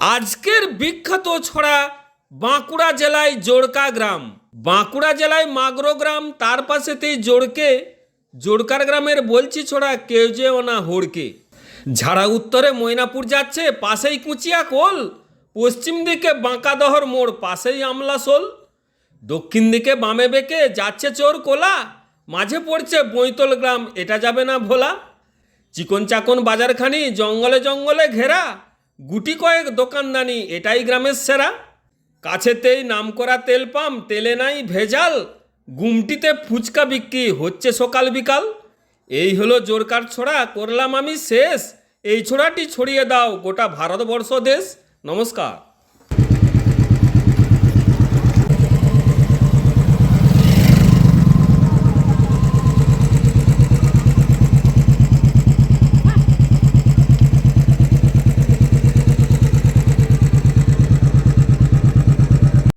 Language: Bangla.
আজকের বিখ্যাত ছড়া বাঁকুড়া জেলায় জোড়কা গ্রাম। বাঁকুড়া জেলায় মাগরো গ্রাম, তার পাশেতেই জোড়কার গ্রামের বলছি ছড়া কেউ যেও না হোড়কে। ঝাড়া উত্তরে ময়নাপুর যাচ্ছে, পাশেই কুচিয়া কোল। পশ্চিম দিকে বাঁকাদহর মোড়, পাশেই আমলাশোল। দক্ষিণ দিকে বামে বেঁকে যাচ্ছে চোর কোলা, মাঝে পড়ছে বৈতল গ্রাম, এটা যাবে না ভোলা। চিকন চাকন বাজারখানি জঙ্গলে জঙ্গলে ঘেরা, গুটি কয়েক দোকানদানি, এটাই গ্রামের সেরা। কাছেতেই নামকরা তেল পাম্প, তেলে নাই ভেজাল। গুমটিতে ফুচকা বিক্রি হচ্ছে সকাল বিকাল। এই হলো জোড়কার ছড়া, করলাম আমি শেষ। এই ছড়াটি ছড়িয়ে দাও গোটা ভারতবর্ষ দেশ। নমস্কার।